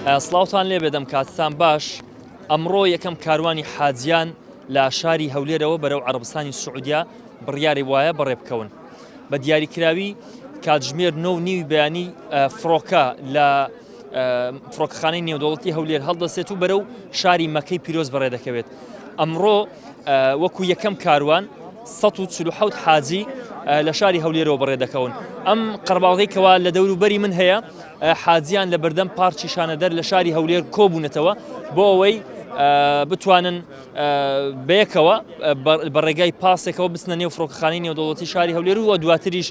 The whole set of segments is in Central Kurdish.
سڵاوتان لێ بێدەم کاتتان باش. ئەمڕۆ یەکەم کاروانی حاجیان لە شاری هەولێرەوە بەرەو عەرەبستانی سوعودیا بڕیاری وایە بەڕێبکەون. بە دیاریکراوی کاتژمێر 9:30 بەیانی فڕۆکە لە فڕۆکەخانەی نێودەوڵەتی هەولێر هەڵدەسێت و بەرەو شاری مەکەی پیرۆز بەڕێ دەکەوێت. ئەمڕۆ وەکو یەکەم کاروان 147 حاجی لە شاری هەولێرەوە بەڕێ دەکەون. ئەم قەرباڵغەیەکەوە لە دەوروبەری من هەیە حاجیان لە بەردەم پارکی شانەدەر لە شاری هەولێر کۆبوونەتەوە بۆ ئەوەی بتوانن بەیەکەوە بە ڕێگای پاسێکەوە بچنە نێو فڕۆکەخانەی نێودەوڵەتی شاری هەولێر و دواتریش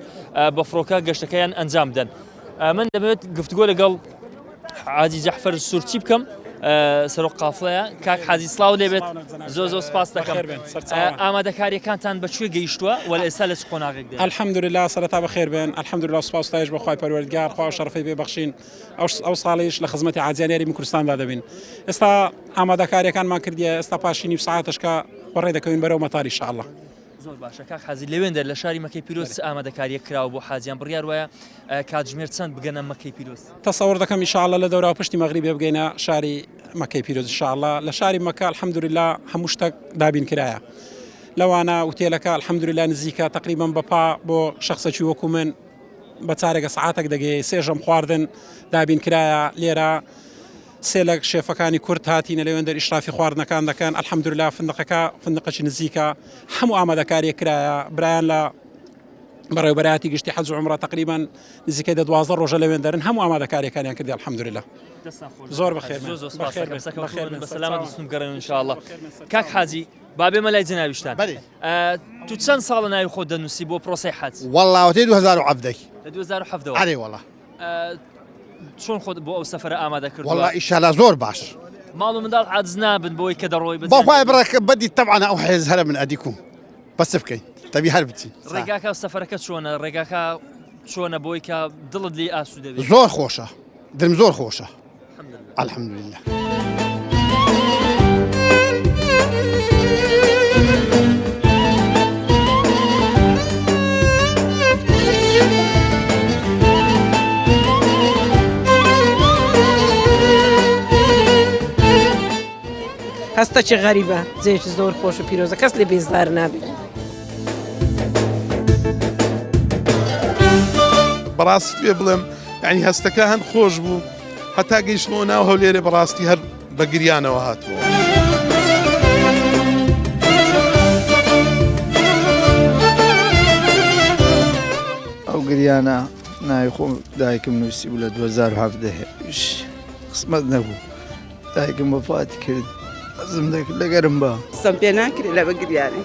بە فڕۆکە گەشتەکەیان ئەنجام بدەن. من دەبێت گفتگۆ لەگەڵ حاجی جەعفەر سورچی بکەم، سەرۆک قافڵەیە. کاک حاجی سڵاو لێبێت، زۆر سپاس دەکەم. ئامادەکاریەکانتان بەکوێ گەیشتووە و لە ئێستا لە چ قۆناغێک دێن؟ الحەمدولله سەرەتا بەخێر بێن، الحەمدولله سوپاس ستایش بەخوای پەروەردگار، خوا شەرەفەی پێبەخشین. ئەو ساڵیش لە خزمەتی حاجیان یاریمی کوردستاندا دەبین. ئێستا ئامادەکاریەکانمان کردیە، ئێستا پاشی نیو ساعتەشکە بەڕێ دەکەوین بەرەو مەتاری ئینشاءالله. زۆر باشە کاک حاجی، لەوێندە لە شاری مەکەی پیرۆز ئامادەکاریە کراوە بۆ حاجیان؟ بڕیار وایە کاتژمێر چەند بگەنە مەکەی پیرۆز؟ تەسەوڕ دەکەم ئینشاءالله لە دەورا پشتی مەغریبێ بگەینە شاری مەکەی پیرۆز ئینشاءالله. لە شاری مەکە الحەمدولله هەموو شتێک دابین کرایە. لەوانە وتێلەکە الحەمدولله نزیکە تقریبان بەپا بۆ شخصێکی وەکو من بە چارێکە سەعاتێک دەگەی. سێژەم خواردن دابین کرایە. لێرە سێ لە شێفەکانی کورد هاتینە لەوێندە ئیشرافی خواردنەکان دەکەن. الحەمدولله فندقەکی نزیکە هەموو ئامادەکاریە کرایە. برایان لە بەڕێوەبەراتی گشتی حەج و عومرە تقریبان نزیکەی 12 ڕۆژە لەوێن دەرن، هەموو ئامادەکاریەکانیان کردی الحەمدولله. زۆر بەخێر بەسەلامەت دەستم گەڕێن ئینشاءالله. کاک حاجی بابێ مەلای جەناویشتان، تو چەند ساڵە ناوی خۆت دەنووسی بۆ پرۆسەی حەج؟ والله وتي 2007 لە 2007 علي والله. چۆن خۆت بۆ ئەو سەفەرە ئامادە کردووە؟ والله ئینشاءالله زۆر باش. ماڵ و منداڵ عاجز نابن بۆی کە دەڕۆی بەخوای بڕێک بدی طبعا ئەو حێز هەرە من ئەدیکم بەس بکەین تەبی هەر بچی. ڕێگاکە سەفەرەکە چۆنە؟ ڕێگاکە چۆنە بۆی کە دڵت لێ ئاسوودە بێت؟ زۆر خۆشە، دڵم زۆر خۆشە الحەمدولله. هەستەکی غەریبە، جێیەکی زۆر خۆش و پیرۆزە، کەس لێ بێزار نابێت. بەڕاستی پێ بڵێم یعنی هەستەکە هەند خۆش بوو، هەتا گەیشتمەوە ناو هەولێرە بەڕاستی هەر بە گریانەوە هاتووە. ئەو گریانە ناوی خۆم دایکم نووسی بوو لە 2017 قسمەت نەبوو، دایکم وەفاتی کرد. حەزم دەکرد لەگەرم بە قسەم پێ ناکرێت لە بەگریانی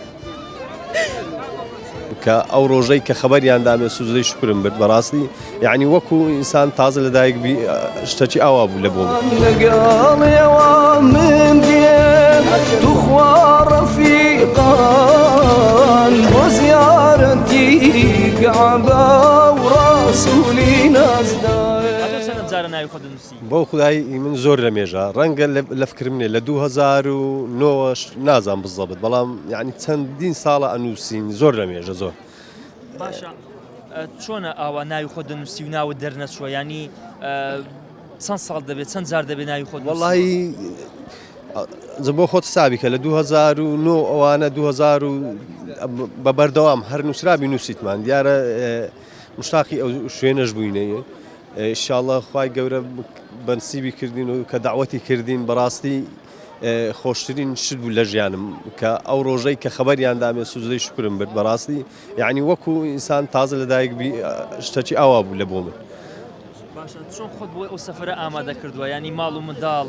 کە ئەو ڕۆژەی کە خەبەریان دامێ سوزدەی شکرم برد. بەڕاستی یعنی وەکو ئینسان تازە لە دایک بی شتێکی ئاوا بوو لە بۆ لەگەڵێەوە من دێم توخوا ڕەفیقان بۆ زیارەتی کەعبە و ڕاسوولی نازدار. بۆ خدای من زۆر لە مێژە ڕەنگە لە فکرمنێ لە 2009 نازان بزەبت، بەڵام یعنی چەندین ساڵە ئەنووسین زۆر لە مێژە زۆر. باشە چۆنە ئاوا ناوی خۆت دەنووسی و ناوت دەرنەچووە؟ ینی چەند ساڵ دەبێت، چەند جار دەبێت ناوی خۆت؟ وەڵی بۆ خۆت سابیکە لە 2009 ئەوانە 2000 بە بەردەوام هەر نووسرابی نووسیتمان دیارە مشتاقی ئەو شوێنەش بووینەیە. ئینشاءالله خوای گەورە بەنسیبی کردین و کە داوەتی کردین. بەڕاستی خۆشترین شت بوو لە ژیانم کە ئەو ڕۆژەی کە خەبەریان دامێ سوزدەی شکرم برد. بەڕاستی یعنی وەکو ئینسان تازە لە دایک بی شتێکی ئاوا بوو لە بۆ من. باشە چۆن خۆت بۆی ئەو سەفەرە ئامادە کردووە؟ ینی ماڵ و منداڵ،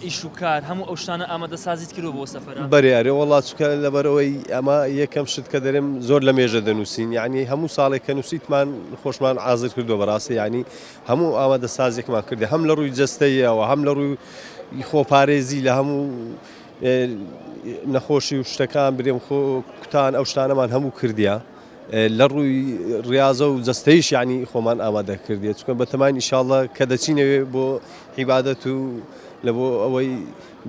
ئیش و کار، هەموو ئەو شتانە ئامادە سازیت کردووە بۆ سەفەرە؟ بەریارێ وەڵات چکە لەبەرەوەی ئەمە یەکەم شت کە دەرێم زۆر لە مێژە دەنووسین. یعنی هەموو ساڵێک کە نووسیتمان خۆشمان ئازر کردو. بەڕاستی ینی هەموو ئامادە سازێکمان کردی، هەم لە ڕووی جەستەیەوە هەم لە ڕووی خۆپارێزی لە هەموو نەخۆشی و شتەکان برێم کوتان ئەو شتانەمان هەموو کردیە. لە ڕووی ڕاضە و جەستەیش یعنی خۆمان ئامادە کردێ چکە بەتەمای ئینشاءالله کە دەچینەوێ بۆ عیبادەت و لە بۆ ئەوەی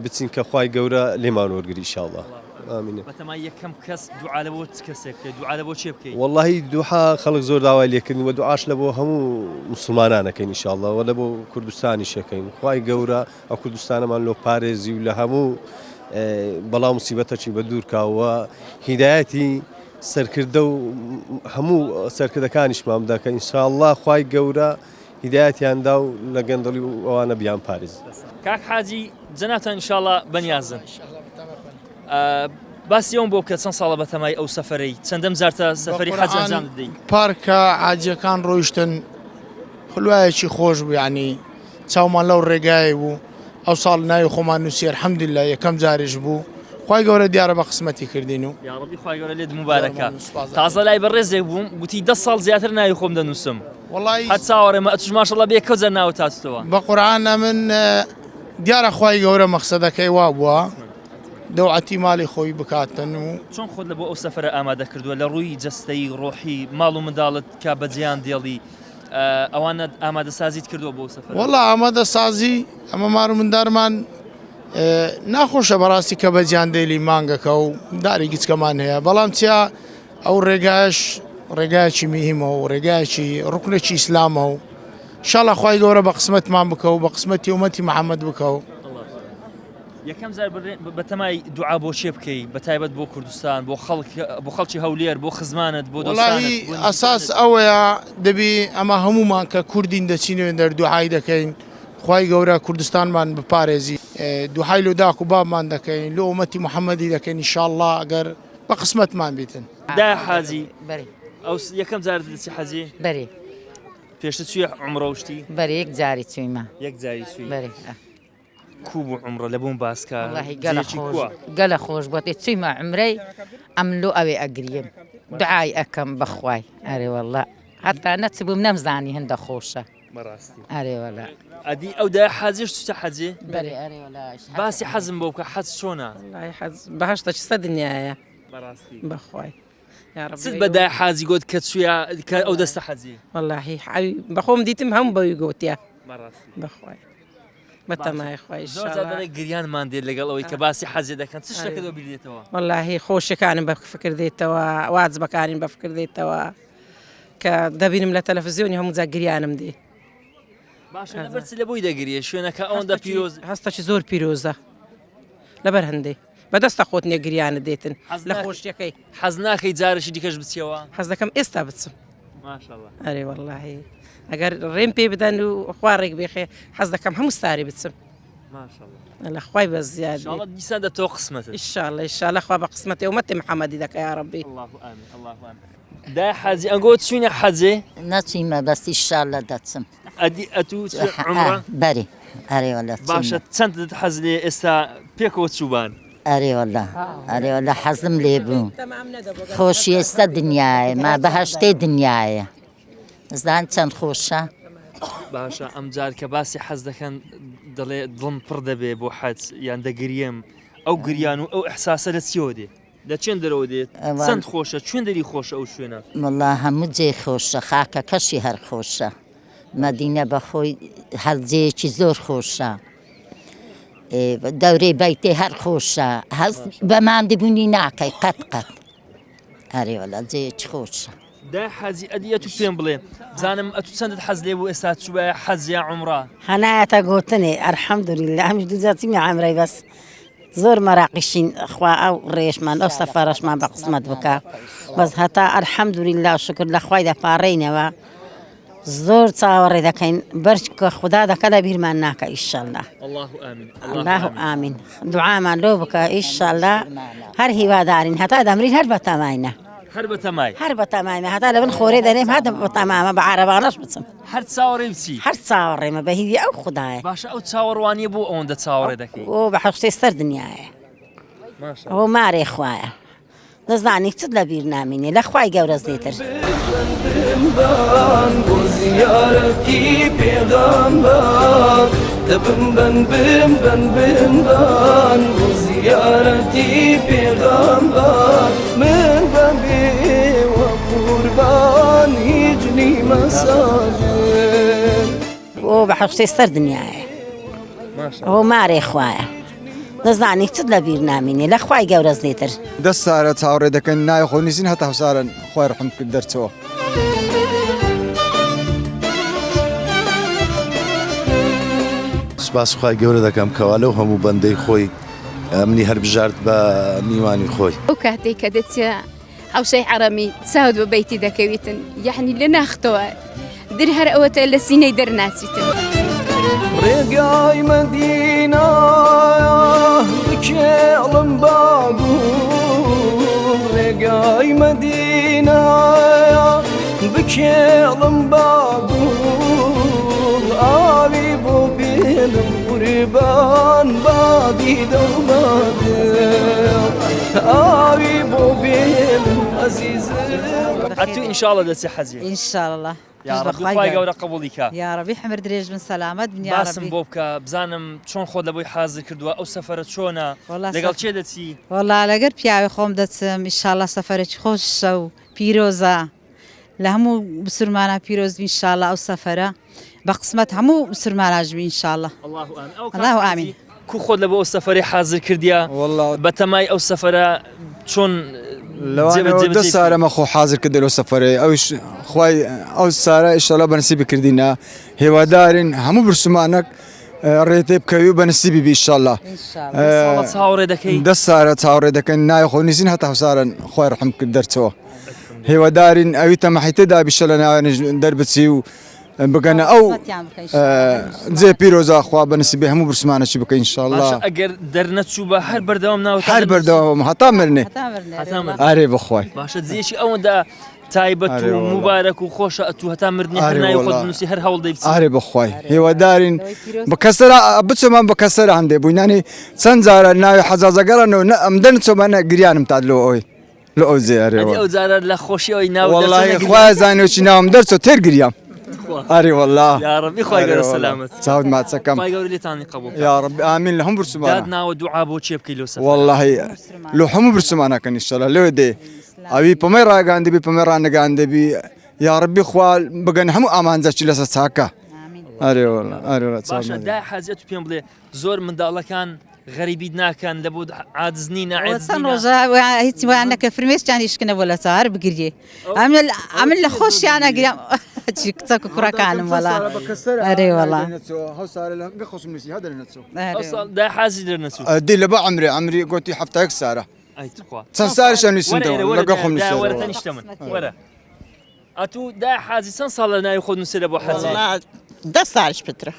بچین کە خوای گەورە لێمان وەرگری ئینشاءالله. ئامینە. بەتەمای یەکەم کەس دوعا لە بۆ کەسێک دوعا لە بۆ چێ بکەیت؟ واللهی دوحا خەڵک زۆر داوای لێکردن و دوعاش لە بۆ هەموو مسلمانانەکەین ئینشاءالله و لە بۆ کوردستانی شەکەین. خوای گەورە ئەو کوردستانەمان لۆ پارێزی و لە هەموو بەڵام موسیبەتەچی بە دوور کاوە هیدایەتی سەرکردە و هەموو سەرکردەکانیشمان بدەکە ئینشاءالله خوای گەورە هیدایەتیاندا و لە گەندەڵی ئەوانە بیان پارێز. کاک حاجی جەنابتان ئینشاءالله بەنیازن. باسی ئەوم بۆ بکە چەند ساڵە بەتەمای ئەو سەفەرەی چەندەم جارتە سەفەری حەج ئەنجام دەدەیت؟ پارکە حاجیەکان ڕۆیشتن خولوایەکی خۆش بوو، یعنی چاومان لەو ڕێگایە بوو. ئەو ساڵ ناوی خۆمان نووسی الحەمدولله یەکەم جارێش بوو. خوای گەورە دیارە بە قسمەتی کردین و یا ڕەبی خوای گەورە لێت موبارەکە. تازە لای بەڕێزێک بووم گوتی 10 ساڵ زیاتر ناوی خۆم دەنووسم. وەڵی هەر چاوەڕێمە ئەتوش ماشەڵڵا بێ کەوجە ناوە تاتوتەوە. بە قورئانە من دیارە خوای گەورە مەقسەدەکەی وا بووە دەوعەتی ماڵی خۆی بکاتن و چۆن خۆت لە بۆ ئەو سەفەرە ئامادە کردووە لە ڕووی جەستەی ڕۆحی ماڵ و منداڵت کا بەجیان دێڵی ئەوانە ئامادە سازیت کردووە بۆ سەفەر؟ وەڵا ئامادە سازی ئەمە مار و مندارمان ناخۆشە بەڕاستی کە بەجیان دێلی مانگەکە و داری گچکەمان هەیە، بەڵام چیا ئەو ڕێگایش ڕێگایکی میهمە و ڕێگایکی ڕوکنێکی ئیسلامە و ئینشاڵڵا خوای گەورە بە قسمەتمان بکە و بە قسمەتی ئومەتی محەممەد بکە و یەکەم زار بەتەمای دوعا بۆ چێ بکەیت بەتایبەت بۆ کوردستان بۆ خەڵکی هەولێر بۆ خزمانت بۆ وڵاهی ئەساس ئەوەیە دەبی ئەمە هەمومان کە کوردین دەچینەوە دەردوعای دەکەین خوای گەورە کوردستانمان بپارێزی دوعای لۆ داک و بابمان دەکەین لۆ ئومەتی محەممەدی دەکەین ئینشاءڵڵا ئەگەر بە قسمەتمان بیتن. دا حاجی ئەو یەکەم جار دەچی حەجی؟ بەری پێشتر چویە عومرە وشتی؟ بەری یەک جاری چوویمە. یەک جاری چووی؟ بەری کوو بوو عومرە لە بۆم باسکە گەلە خۆش بۆتێ چوویمە عومرەی ئەم لۆ ئەوێ ئەگریم دوعای ئەەکەم بەخوای ئەرێ وەڵڵا هەتا نەچبووم نەمزانی هەندە خۆشە بەڕاستی ئەرێ وەڵا ئەدی ئەو دا حەجیش چتە حەجێ؟ بەری ئەرێ وەڵا باسی حەزم بۆ بکە حەج چۆنە؟ بەهشتا چستە دنیاە بەڕاستی بەخوای چت بەدای حاجی گوت کە چویە کە ئەو دەستە حەجێ؟ وەڵاهی بەخۆم دیتم هەموو بەوی گوتیە بەڕاستی بەخوای بەتەمای خوای زۆر گریانمان دێت لەگەڵ ئەوەی کە باسی حەجێ دەکەن چ شتێکە دۆ بیردێتەوە؟ وەڵاهی خۆشیەکانم بە فکر دێتەوە واجبەکانیم بە فکر دێتەوە کە دەبینم لە تەلەڤیزیۆنی هەموو جا گریانم دێ. باشە لەبەر چ لە بۆی دەگریە شوێنەکە ئەوەندە پیرۆز هەستەی زۆر پیرۆزە لەبەر هەندێک بەدەستە خۆت نێگریانە دێتن لە خۆشیەکەی حەز ناکەی جارشی دیکەش بچیەوە؟ حەز دەکەم ئێستا بچم. ماشەڵڵا ئەرێ وەڵاهی ئەگەر ڕێم پێ بدەن و خوارێک بێخێ حەز دەکەم هەموو ستاری بچم. ماشەڵڵا لە خوای بە زیاد ئینشاڵڵا دیسان دەتەوە قسمەتت ئینشاڵڵا ئینشاڵڵا خوا بە قسمەتی ئومەتی محەممەدی دەکە یا ڕەبی. الله ئامین الله ئامین. دا حەجی ئەنگۆ چوینە حەجێ؟ نەچوویمە بەستی ئینشاڵڵا دەچم. ئەدی ئەتوو عومرە؟ بەری ئەرێ وەڵا باشە چەندت حەز لێ ئێستا پێکەوە چووبان؟ ئەرێ وەڵا حەزم لێ بوو خۆشی ئێستا دنیاە ما بەهەشتەی دنیاە زان چەند خۆشە. باشە ئەم جار کە باسی حەز دەکەن دەڵێ دڵم پڕ دەبێ بۆ حەج یان دەگریم ئەو گریان و ئەو ئەحساسە لە چیەوە دێ لە چێن دەرەوە دێت چەند خۆشە چێن دەری خۆشە ئەو شوێنە؟ وەڵا هەموو جێ خۆشە خاکەکەشی هەر خۆشە مەدینە بەخۆی هەڵجەیەکی زۆر خۆشە دەورەی بەیتێ هەر خۆشە هەست بە ماندبوونی ناکەی قەت ئەرێ وەڵا جێیەکی خۆشە. دا حەجی ئەدی ئەتوو پێم بڵێ بزانم ئەتوو چەندت حەز لێ بوو ئێستا چووە حەج یا عومرە؟ هەنایەتە گوتنێ ئەلحەمدولیلا هەمیش دووجاچیمی عومرەی بەس زۆر مەراقیشین خوا ئەو ڕێشمان ئەو سەفەرەشمان بە قسمەت بکە بەس هەتا ئەلحەمدولیلا شکر لە خوای دەپارڕینەوە زۆر چاوەڕێ دەکەین بەرچکە خوددا دەکە لە بیرمان ناکە ئینشاءڵڵا. الله ئامین الله ئامین دوعامان لۆ بکە ئینشاءڵڵا هەر هیوادارین هەتا دەمرین هەر بەتەماینە هەر بەتەماینە هەتا لە بن خۆرێ دەنێم هەر بەتەمامە بە عارەبانەش بچم هەر چاوەڕێ بچی هەر چاوەڕێمە بە هیوی ئەو خوددایە. باشە ئەو چاوەڕوانیە بۆ ئەوەندە چاوەڕێ دەکەی؟ ئەو بە حەشتەی سەر دنیاە ئەوە مارێ خوایە دەزانی چت لە بیر نامینێ لە خوای گەورە زێتر. بۆ زیارەتی پێغەمبەر دەبم بن بۆ زیارەتی پێغەمبەر من بەبێوە قوربان هیچ نیمە ساجد ئەو بە حەشتەی سەر دنیاە ئەوە مارێ خوایە دەزانانی چت لە بیر نامینێ لە خوای گەورە زێتر دەست سارە چاوەڕێ دەکەن نای خۆ نووسین هەتا هەوسارن خۆی ڕحم کرد دەرچەوە. سپاس خی گەورە دەکەم کەوا لەو هەموو بەندەی خۆی منی هەربژارد بە میوانی خۆی. ئەو کاتێک کە دەچە حوشەی حرەمی چاوت بە بەیتی دەکەویتن یعنی لە ناختەوە در هەر ئەوەتە لە سینەی دەرناچیتن. ڕێگای مەدینە بکێڵم باگو ڕێگای مەدینە بکێڵم باگو ئاوی بۆ بێنم قوربان بادی دەوڵاتێ ئاوی بۆ بێنم عەزیزم. ئەتو ئینشاڵڵا دەچێ حەزی ئینشاءڵڵا یا ڕەبی خوای گەورە قبوڵی کە. یا ڕەبی حمر درێژ بن سەلامەت بن یا باسم ڕەبی. بۆ بکە بزانم چۆن خۆت لە بۆی حازر کردووە ئەو سەفەرە چۆنە لەگەڵ چێ دەچی؟ وەڵا لەگەر پیاوی خۆم دەچم ئینشاءڵڵا سەفەرێکی خۆشە و پیرۆزە لە هەموو بسورمانە پیرۆزبی ئینشاءڵڵا ئەو سەفەرە بە قسمەت هەموو بسورماناژبی ئینشاءڵڵا. الله ئامین. کو خۆت لە بۆ ئەو سەفەری حازر کردیە بە تەمای ئەو سەفەرە چۆن لەوانەوە 10 سارەمە خۆ حازر کردە لەو سەفەرێ ئەوش خوای ئەو سارە ئینشاءڵڵا بەنسیبی کردینە هێوادارین هەموو برسومانەک ڕێتێ بکەوی و بەنسیبی بی ئینشاءڵڵا. چاوەڕێ دەکەی 10 سارە چاوەڕێ دەکەن نای خۆ نووسین هەتا هەوسارن خۆی ڕحم کرد دەرچەوە. هێوادارین ئەوی تەمەحیتەدا بیشە لە ناوێنش دەربچی و بگەنە ئەو جێ پیرۆزە خوا بەنسیبی هەموو برسمانەکی بکەین ئینشاءڵڵا. ئەگەر دەرنەچوو بە هەر بەردەوام ناوە هەر بەردەوام هەتا مرنێ ئارێ بخوای باشە جێشی ئەوەندا تایبەت و مبارەک و خۆشە ئەتوو هەتا مردنی هەر ناوی خۆت بنووسی هەر هەوڵ دەیبچی. ئارێ بخوای هێوادارین بە کەسەرە بچۆمان بە کەسەرە هەندێ بووینانی چەند جارە ناوی حەزازەگەڕەنەوە ئەمدەن چۆمانە گریانم تاد لەوە ئەوەی لە ئەو جێرەوە ئەو جارە لە خۆشی ئەوی ناو وەڵڵاهی خوای زانێکی ناوم دەرچۆ تێر گریام. ئاری وەڵڵا یا ڕەبی خوای گەورە سەلامەت چاوت ماچەکەم خوای گەورە لێتانی قبوڵ یا ڕەبی ئامین لە هەموو برسومانە داد ناوە دوعا بۆ چێ بکەی لەو سەفەرە وەڵڵاهی لە هەموو برسومانەکەن ئینشاءڵڵا لەوێ دێ ئەوی پەمەی ڕاگەاندەبی پەمەی ڕانەگەاندەبی یا ڕەبی خوا بگەن هەموو ئامانجەکی لەسەر چاکە. ئارێ وەڵڵا ئارێ وەڵڵا باشە دای حەزیەت پێم بڵێ زۆر منداڵەکان غەریبیت ناکەن لە بۆ عاجزنی چەند ڕۆژە هیچ وایان نەکە فرمێسیان هیچکەنە بۆ لە چاوار بگریێ ئەمن لە خۆشیانە گریام کچە کوڕەکانم وەڵا ئەرێ وەڵا دای حەزی دەرنەچوو دی لە بە عمری گوتی هەفتەیەک سارە چەند ساریشان نووسیندەوە لەگە خۆم وەرە من وەرە ئەتوو دای حەزی چەند ساڵ لە ناوی خۆت نووسێ لە بۆ حەزی 10 ساڵش پترە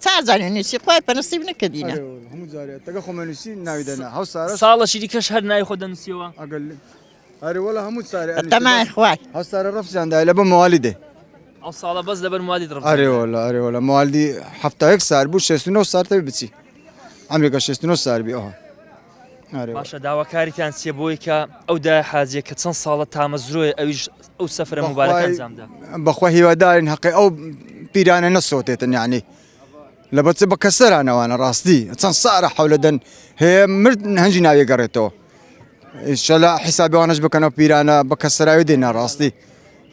چازانانی نووسی خۆی پەنسیب نەکردینە تەگە خۆمە نووسی ناوی دەنا هەو سارە ساڵەشی دیکەش هەر ناوی خۆ دەنووسیەوە ئەرێ وەڵا هەموو سارە تەمای خوای هەو سارە ڕەفزیاندای لە بە موالیدێ ئەو ساڵە بەس لەبەر موالیت ڕەفز ئەرێ وەڵا موالیدی هەفتەیەک سار بوو 69 سار تەوی بچی ئەمریکا 69 سار بی ئەوە. باشە داواکاریتان چێ بۆی کە ئەو دای حاجێ کە چەند ساڵە تامەزرۆیە ئەویش ئەو سەفرە مبارەکە ئەنجامدا بەخوا هیوادارین حەقی ئەو پیرانە نەسۆتێتن یعنی لە بەچە بە کەسەرانەوانە ڕاستی چەند سارە حەولەدەن هەیە مرد هەنجی ناوی گەڕێتەوە ئینشەڵا حیسابیوانش بکەنەوە پیرانە بە کەسەراوی دێنە ڕاستی.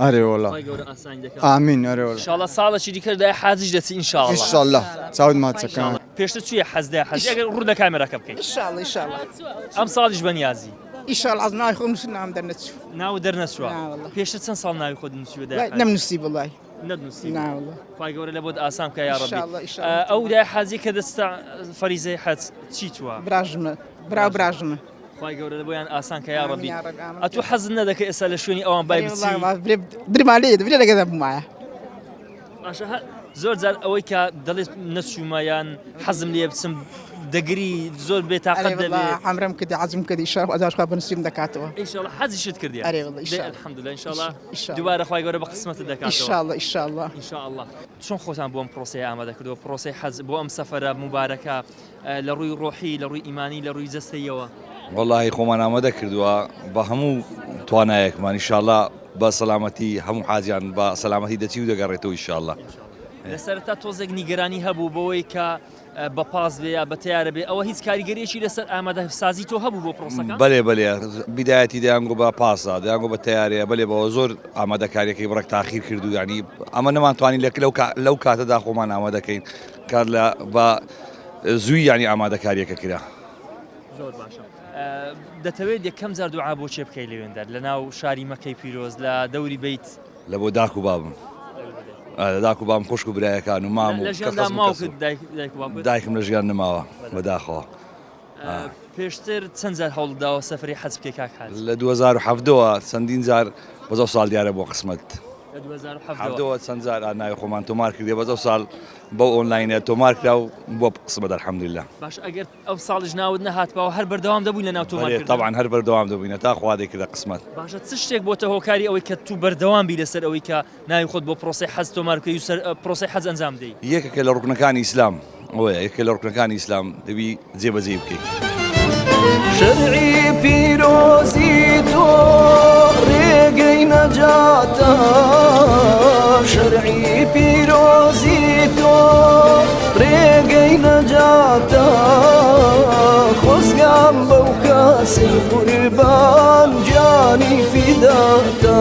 ئەرێ وەڵا ئامین ئەرێ وەڵا ئینشاڵڵا ساڵەشی دیکە دای حاجیش دەچی ئینشاڵڵا ئینشاڵڵا چاوت ماچەکان پێشتر چویە حەز دای حەزی ئەگەر ڕوو لە کامێرەکە بکەیت ئینشاڵڵا ئەم ساڵیش بەنیازی ئینشاڵڵا از ناوی خۆم نووسی نام دەرنەچوو ناو دەرنەچووە پێشتر چەند ساڵ ناوی خۆت نووسیوە دای نەمنووسی بڵای نەدنووسی ناوڵا خوای گەورە لە بۆت ئاسان بکە یا ڕەبی ئەو دای حەزی کە دەستە فەریزەی حەج چیتووە براژمە براژمە خوای گەورە لە بۆیان ئاسان کە یا ڕەبی ئەتوو حەزت نەدەکەی ئێستا لە شوێنی ئەوان بای بچی درمالێ دەبێت لەگەدا بمایە باشە زۆر جار ئەوەی کە دەڵێت نەچوومەیان حەزم لێ بچم دەگری زۆر بێتاقەت دەبێت حەمرەم کردی حەزم کردی شەڕ ئەجاشخوا بنووسیم دەکاتەوە ئینشاڵڵا حەزیشت کردی الحەمدوللا ئینشاڵڵا ئینشاڵڵا دووبارە خوای گەورە بە قسمەتت دەکاتەوە ئینشاڵڵا چۆن خۆتان بۆ ئەم پرۆسەی ئامادە کردووە پرۆسەی حەز بۆ ئەم سەفەرە مبارەکە لە ڕووی ڕۆحی لە ڕووی ئیمانی لە ڕووی جەستەیەوە وەڵڵاهی خۆمان ئامادە کردووە بە هەموو توانایەکمان ئینشاڵڵا بە سەلامەتی هەموو حاجیان بە سەلامەتی دەچی و دەگەڕێتەوە ئینشاڵڵا. لەسەرتا تۆزێک نیگەرانی هەبوو بەوەی کە بە پاس بێ یا بە تیارە بێ ئەوە هیچ کاریگەریەکی لەسەر ئامادەسازی تۆ هەبوو بۆ پرۆسەکە؟ بەڵێ بیدایەتی دەیانگۆ بە پاسا دەیانگۆ بە تیارەیە بەڵێ بەوە زۆر ئامادەکاریەکەی بڕێک تاخیر کردو ینی ئەمە نەمانتوانی لەو کاتەدا خۆمان ئامادەکەین کار لە بە زووی ینی ئامادەکاریەکە کرا. زۆر باشە. دەتەوێت یەکەم جار دوعا بۆ چێ بکەی لەوێندا لە ناو شاری مەکەی پیرۆز لە دەوری بیت لە بۆ داک و بابم. داک و بام خوشک و برایەکان و مام و دایکم لە ژیان نەماوە بەداخەوە. پێشتر چەند جار هەوڵداوە سەفری حەج بکەی کاک حاج؟ لە 2007ەوە چەندین جار بەزە ساڵ دیارە بۆ قسمت. لە 2007ەوە چەند جار ناوی خۆمان تۆمار کردێ بەزە ساڵ بەو ئۆنلاینە تۆمار کرا و بۆ قسمت الحەمدولله. باش ئەگەر ئەو ساڵش ناوت نەهاتبەوە هەر بەردەوام دەبووی لە ناو تۆمارکردن؟ طبعا هەر بەردەوام دەبووینە تا خوا دەکردە قسمت. باشە چ شتێک بۆتە هۆکاری ئەوەی کە تو بەردەوام بی لەسەر ئەوەی کە ناوی خۆت بۆ پرۆسەی حەج تۆمار بکەی و پرۆسەی حەج ئەنجام دەی؟ یەکێکە لە ڕوکنەکانی ئیسلام ئەوەیە یەکێک لە ڕوکنەکانی ئیسلام دەبی جێبەجێ بکەیت. شرعی پیرۆزی تۆ ڕێگەی نەجاتە شرعی پیرۆزی تۆ ڕێگەی نەجاتە خۆزگام بەو کەسی قوربان گیانی فیداتە.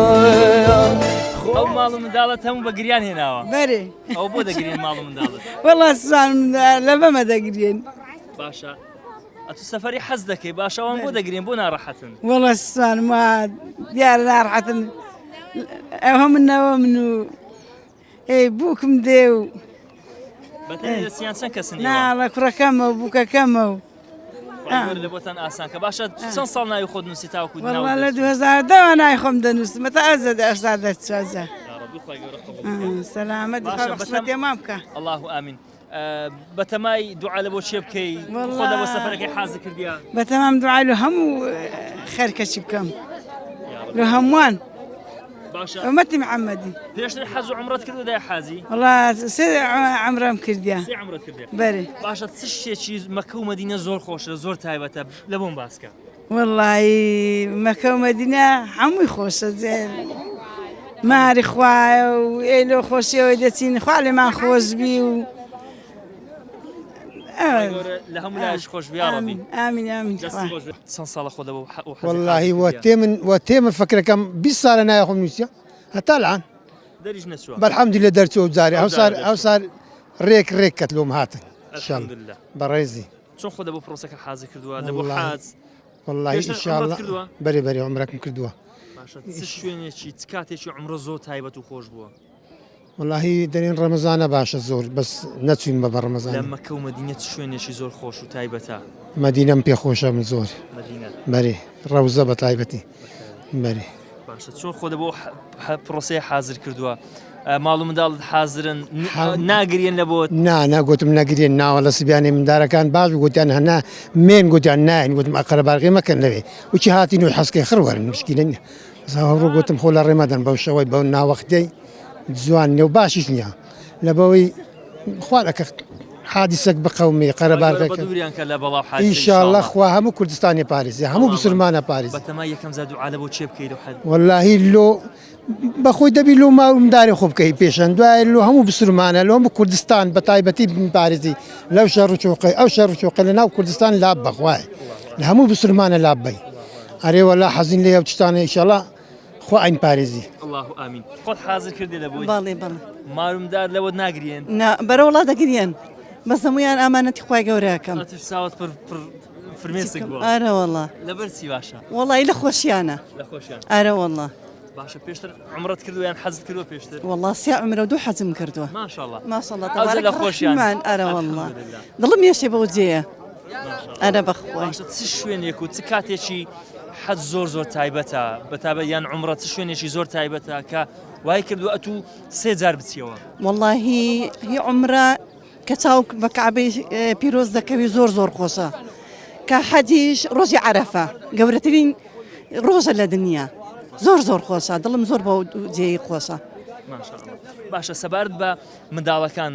ئەو ماڵ و منداڵت هەموو بە گریان هێناوە؟ بەرێ. ئەو بۆ دەگرین ماڵ و منداڵت؟ وەڵا سوزانم لە بەمە دەگرێن. باشە. ئەتو سەفەری حەز دەکەی باشە ئەوان بۆ دەگرین بۆ ناڕەحەتن؟ وەڵا سوزانم دیارە ناڕەحەتن ئەو هەمنەوە من و بووکم دێ و بەتەنێ دەستیان چەند کەسن؟ ناڵە کوڕەکەمە و بووکەکەمە و لە بۆتان ئاسان کە باشە چەند ساڵ ناوی خۆت نووسی تاوەکو وەڵا لە 2010 ناوی خۆم دەنووسم تا ئەزە دەشتا سەلامەت قسمەت ئێمام بکە. الله ئامین. بەتەمای دوعا لە بۆ چێ بکەی خۆ لە بۆ سەفەرەکەی حازر کردیە؟ بەتەمام دوعای لە هەموو خەرکەچی بکەم لە هەمووان. باشە. ئومەتی محەممەدی پێشتر حەج و عومرەت کردو دای حاجی؟ وەڵا سێ عومرەم کردیە. سێ عومرەت کردیە؟ بەرێ. باشە چ شتێکی مەکە و مەدینە زۆر خۆشە زۆر تایبەتە لە بۆم باسکە؟ وەڵی مەکە و مەدینە هەمووی خۆشە ماری خوایە و ئێلۆ خۆشیەوەی دەچین خوا لێمان خۆشبی و لە هەموو لایش خۆش بیاڕەبی. ئامین ئامین. چەند ساڵە خۆ دەبە والله وتێمن فکرەکەم 20 ساڵە نایە خۆم نووسە هەتا الآن دەریش نەچووە بەالحەمدوللە دەرچووە جارێ ئەو سار ڕێک کەت لۆم هاتن الحەمدوللە بەڕێزی. چۆن خۆ دەبە پرۆسەکە حازر کردووە لە بۆ حاج؟ والله ئینشاءالله بەرێ عومرەکەم کردووە. باشە چ شوێنێکی چ کاتێکی عومرە زۆر تایبەت و خۆش بووە؟ والله دەرێن ڕەمەزانە باشە زۆر بەس نەچوین بە ڕەمەزان. لە مەکە و مەدینە چ شوێنێکی زۆر خۆش و تایبەتە؟ مەدینەم پێخۆشە من زۆر. مەدینە بەرێ ڕەوزە بە تایبەتی. بەرێ. باشە چۆن خۆ دەبە پرۆسەی حازر کردووە؟ ماڵ و منداڵت حازرن ناگرێن لە بۆت؟ ناگوتم نەگرێن ناوە لە سبیانی مندارەکان باش گوتیان هەنا مێن گوتیان ناین گوتم ئەقرەبارغی مەکەن لەوێ وچی هاتین و حەسکەی خڕوەرن مشکینە نیە. هەڕۆ گوتم خۆ لە ڕێمەدەن بەو شەوەی بەو ناوەختەی جوان نێو باشیش نییە لە بەوەی خوارەکە حادیسەك بقەومی قەرەبارغەکە ئینشاءالله خوا هەموو کوردستانی پارێزی هەموو بسلمانە پارێز. بەتەمای یەکەم جار دوعا لە بۆ چێ بکەیت و حەج؟ واللهی لۆ بەخۆی دەبی لۆ ماوەمداری خۆ بکەی پێشەن دوای لۆ هەموو بسلمانە لۆ هەموو کوردستان بە تایبەتی پارێزی لەو شەڕ و چۆقەی ئەو شەڕ و چۆقە لە ناو کوردستان لاب بەخوای لە هەموو بسلمانە لاب بەی. ئەرێ وەلا حەزین لێ ئەو تشتانە ئینشاءالله خوا ئاین پارێزی. الله ئامین. خۆت حازر کردی لە بۆی؟ بەڵێ بەڵێ. مارومدار لەوەت ناگرێن؟ بەرەوڵا دەگرێن بەس هەمویان ئامانەتی خوای گەورەکەم. ساوت فرمێسک بووە؟ ئارە وەڵا. لەبەر چی باشە؟ وەڵی لە خۆشیانە. لە خۆشیان. ئارە وەڵا. باشە پێشتر عومرەت کردووە یان حەزت کردووە پێشتر؟ وەڵا سێ عومرە و 2 حەزم کردووە. ماشەڵڵا. ماشەڵڵا تەبارەک لە خۆشیان. ئارە وەڵا. دڵم یەشێ بەو جێیە. ئارە بەخوای. باشە چ شوێنێک و چ کاتێکی حەج زۆر تایبەتە بەتابەت یان عومرە چ شوێنێکی زۆر تایبەتە کە وای کردووە ئەتوو 3 جار بچیەوە؟ واللهی هی عومرە کە چاو بە کەعبەی پیرۆز دەکەوی زۆر خۆشە کە حەجیش ڕۆژی عەرەفە گەورەترین ڕۆژە لە دنیا زۆر خۆشە دڵم زۆر بەو جێی خۆشە. باشە سەبارەت بە منداڵەکان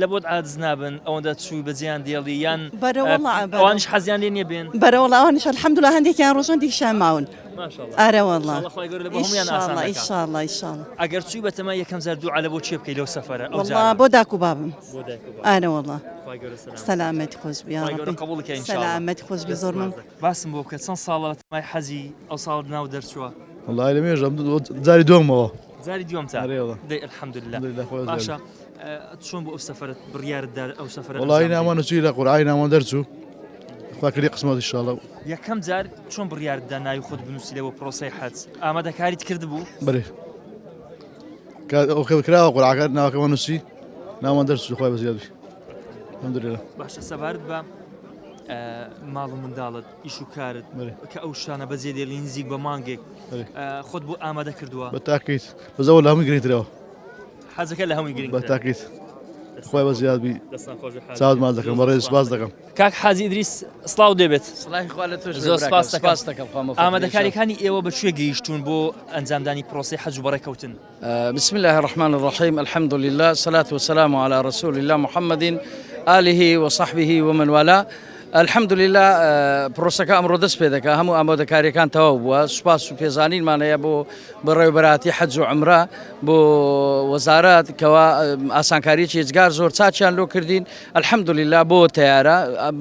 لە بۆت عاجز نابن ئەوەندە چووی بەجیان دێڵی یان ئەوانش حەزیان لێ نییە بێن؟ بەرەوەڵ ئەوانش الحەمدولله هەندێکیان ڕۆژان دیکشان ماون. ئارە وەڵڵا ئینشاءالله ئەگەر چووی بەتەمای یەکەم جار دوعا لە بۆ چێ بکەی لەو سەفەرە؟ وەڵڵا بۆ داک و بابم. ئارە وەڵڵا سەلامەتی خۆش بیا سەلامەتی خۆش بی زۆر من باسم بۆ بکە چەند ساڵە بەتەمای حەجی ئەو ساڵ ناو دەرچووە؟ والله لە مێژە جاری دووەمەوە. جاری دووەم تا دەی الحەمدولله. باشە چۆن بۆ ئەو سەفەرت بڕیارددا ئەو سەفەرە والله ناوان نووسی لە قورعی ناوان دەرچوو خوا کردی قسمەت ئینشاءالله یەکەم جار چۆن بڕیارددا ناوی خۆت بنووسی لەوە پرۆسەی حەج ئامادەکاریت کرد بوو بەێ کراوە قورعەکە ناوەکەمان نووسی ناوان دەرچوو خوای بەزیادی الحمدلله باشە سەبارەت بە ماڵ و منداڵت ئیش و کارت کە ئەو شانە بەجێ دێڵی نزیک بە مانگێک خۆت بۆ ئامادە کردووە بە تاکەیت بەزەوە لە هەمووی گرنگترەوە حەزەکە لە هەمووی گرنگ بە تاکەیت خوای بەزیاد بی چاوت ماز دەکەم بەڕێز سپاس دەکەم کاک حاجی ئیدریس سڵاو دەبێت زۆر سپاس دەکەم ئامادەکاریەکانی ئێوە بە کوێ گەیشتون بۆ ئەنجامدانی پرۆسەی حەج و بەڕێکەوتن بسم الله الرحمن الرحيم الحمد لله الصلاة والسلام على رسول الله محمد آله وصحبه ومن والاه الحمد لله پرۆسەکە ئەمڕۆ دەست پێ دەکا هەموو ئامادەکاریەکان تەواو بووە سوپاس و پێزانینمانەیە بۆ بەڕێوەبەراتی حەج و عومرە بۆ وەزارەت کەوا ئاسانکاریی هێزگار زۆر چاچیان لۆ کردین الحمد لله بۆ تیارە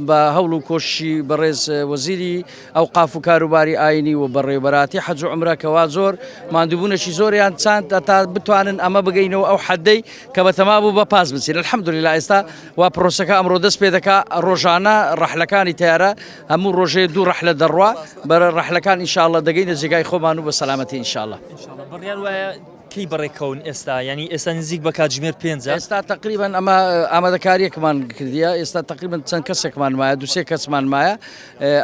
بە هەوڵ و کۆشی بەڕێز وەزیری ئەوقاف و کاروباری ئاینی و بەڕێوەبەراتی حەج و عومرە کەوا زۆر ماندووبوونەشی زۆریان چاند تا بتوانن ئەمە بگەینەوە ئەو حەدەی کە بەتەما بوو بە پاس بچین الحمد لله ئێستا وا پرۆسەکە ئەمڕۆ دەست پێ دەکا ڕۆژانە ڕەحلەکانی تیارە هەموو ڕۆژێ دوو ڕەحلە دەڕوا بەرە ڕەحلەکان ئینشاءالله دەگەینە جێگای خۆمان و بە سەلامەتی ئینشاءالله بڕیار وایە کەی بەڕێکەون ئێستا ینی ئێستا نزیک بە کاتژمێر 5 ئێستا تقریبان ئەمە ئامادەکاریەکمان کردیە ئێستا تقریبان چەند کەسێکمان مایە دوسێ کەسمان مایە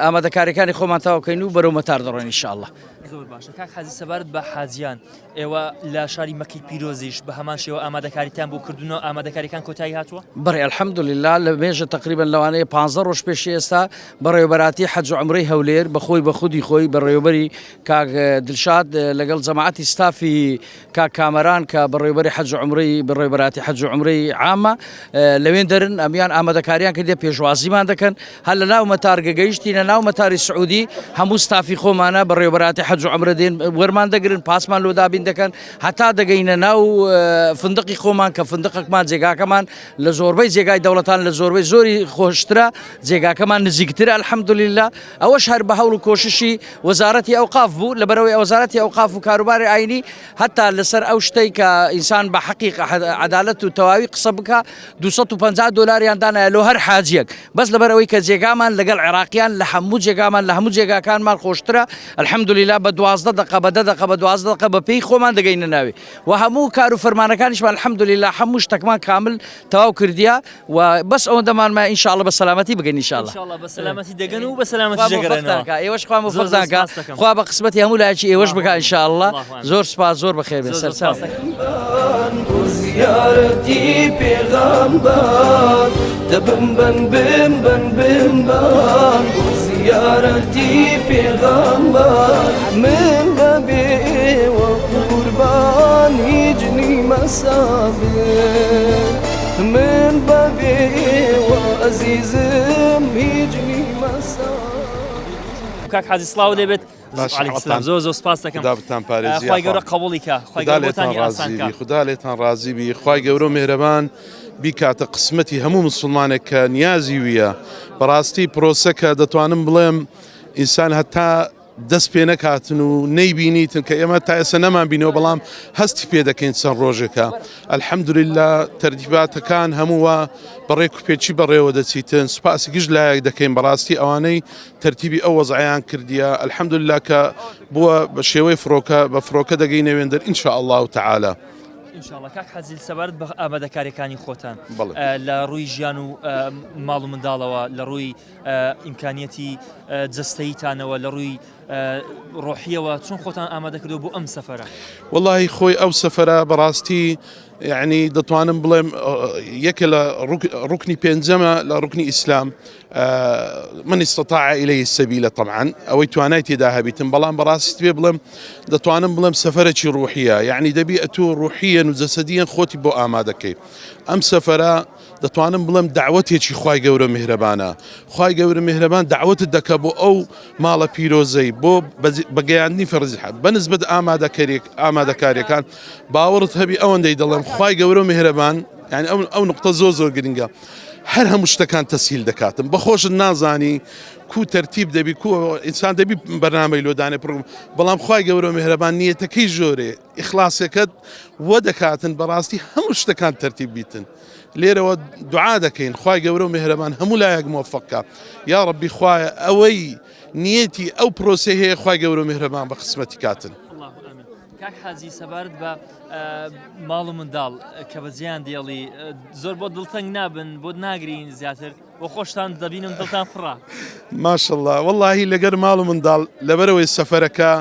ئامادەکاریەکانی خۆمان تاواکەین و بەرەو مەتار دەڕۆین ئینشاءالله زۆر باشە کاک حاجی سەبارەت بە حاجیان ئێوە لە شاری مەکەی پیرۆزیش بە هەمان شێوە ئامادەکاریتان بۆ کردوونەوە ئامادەکاریەکان کۆتایی هاتووە بەڕێ الحەمدولله لە مێژە تقریبان لەوانەیە 15 ڕۆژ پێشی ئێستا بەڕێوەبەراتی حەج و عومرەی هەولێر بەخۆی بە خودی خۆی بەڕێوەبەری کاک دلشاد لەگەڵ جەماعەتی ستافی کاک کامەران کە بەڕێوەبەری حەج و عومرەی بەڕێوەبەراتی حەج و عومرەی عامە لەوێن دەرن ئەمیان ئامادەکاریان کردێ پێشوازیمان دەکەن هەر لە ناو مەتار گەگەیشتینە ناو مەتاری سعودی هەموو ستافی خۆمانە بەڕێوەبەراتی حەج و عومرە دێن وەرمان دەگرن پاسمان لۆ دابین دەکەن هەتا دەگەینە ناو فندقی خۆمان کە فندقێکمان جێگاکەمان لە زۆربەی جێگای دەوڵەتان لە زۆربەی زۆری خۆشترە جێگاکەمان نزیکترە الحەمدولله ئەوەش هەر بە هەوڵ و کۆششی وەزارەتی ئەوقاف بوو لەبەرەوەی وەزارەتی ئەوقاف و کاروباری ئاینی هەتا لەسەر ئەو شتەی کە ئینسان بە حەقیق عەدالەت و تەواوی قسە بکە 250 دۆلاریان دانایە لۆ هەر حاجیەک بەس لەبەرەوەی کە جێگامان لەگەڵ عێراقیان لە هەموو جێگامان لە هەموو جێگاکانمان خۆشترە الحەمدولله بە 12 دقە بە 10 دقە بە 12 دقە بە پێی خۆمان دەگەینە ناوی و هەموو کار و فەرمانەکانیشمان الحەمدولله هەموو شتێکمان کامل تەواو کردیە و بەس ئەوەندەمانمە ئینشاءالله بە سەلامەتی بگەین ئینشاءالله بە سەلامەتی دەگەن و بە سەلامەتی دەگەڕێنەوە ئێوەش خوا موفق دەکا خوا بە قسمەتی هەموو لایەکی ئێوەش بکە ئینشاءالله زۆر سپاس زۆر بەخێر بێ سەرچاو زیارەتی پێغەمبەر دەبم بن زیارەتی پێغەمبەر من بەبێ ئێوە قوربان هیچ نیمە سابێ من بەبێ ئێوە ئەزیزم هیچ نیمە سابێ کاک حاجی سڵاو دەبێت زۆر زۆر سپاس دەکەم خی گەورە قبوڵی کە خدا لێتان ڕازی بی خی گەورە مێرەبان بیکاتە قسمەتی هەموو مسلمانێک کە نیازی ویە بەڕاستی پرۆسەکە دەتوانم بڵێم ئینسان هەتا دەست پێ نەکاتن و نەیبینیتن کە ئێمە تا ئێستا نەمان بینەوە بەڵام هەستی پێ دەکەین چەند ڕۆژێکە الحەمدولله تەرتیباتەکان هەمووە بەڕێک و پێچی بەڕێوە دەچیتن سوپاسی گشت لایەک دەکەین بەڕاستی ئەوانەی تەرتیبی ئەو وەزعیان کردیە الحەمدولله کە بووە بە شێوەی بە فڕۆکە دەگەینە وێندەر ئینشاء الله تعالى ئینشاءالله کاک حەجی سەبارەت بە ئامادەکاریەکانی خۆتان لە ڕووی ژیان و ماڵ و منداڵەوە لە ڕووی ئیمکانیەتی جەستەییتانەوە لە ڕووی ڕۆحیەوە چۆن خۆتان ئامادە کردو بۆ ئەم سەفەرە واللهی خۆی ئەو سەفەرە بەڕاستی یعنی دەتوانم بڵێم یەکە لە ڕوکنی پێنجەمە لە ڕوکنی ئیسلام من استطاع إليه السبيل طبعا ئەوەی توانای تێدا هەبیتم بەڵام بەڕاستی پێ بڵێم دەتوانم بڵێم سەفەرێکی ڕوحیە یعنی دەبێت و ڕوحیەن و جەسەدیەن خۆتی بۆ ئامادەکەی ئەم سەفەرە دەتوانم بڵێم دعوەتێکی خوای گەورە میهرەبانە خوای گەورە میهرەبان دعوەتت دەکە بۆ ئەو ماڵە پیرۆزەی بۆ بەگەیاندنی فەرزی حەج بەنسبەت ئامادەکاریەکان باوەڕت هەبی ئەوەندەی دەڵێم خوای گەورە میهرەبان یعنی ئەو نقطە زۆر گرنگە هەر هەموو شتەکان تەسهیل دەکاتم بەخۆشت نازانی کو تەرتیب دەبی کو ئینسان دەبی بەرنامەی لۆدانێ پڕ بەڵام خوای گەورە میهرەبان نیەتەکەی ژۆرێ ئیخلاسەکەت وە دەکاتن بەڕاستی هەموو شتەکان تەرتیب بیتن لێرەوە دوعا دەکەین خوای گەورە و میهرەبان هەموو لایەک موفقکە یا ڕەبی خوایە ئەوەی نیەتی ئەو پرۆسە هەیە خوای گەورە و میهرەبان بە قسمەتی کاتن کاک حەزی سەبارەت بە ماڵ و منداڵ کە بە جیان دێڵی زۆر بۆ دڵتەنگ نابن بۆ ناگرین زیاتر بۆ خۆشتان دەبینم دڵتان پڕە ماشەڵڵا وەڵاهی لەگەر ماڵ و منداڵ لەبەرەوەی سەفەرەکە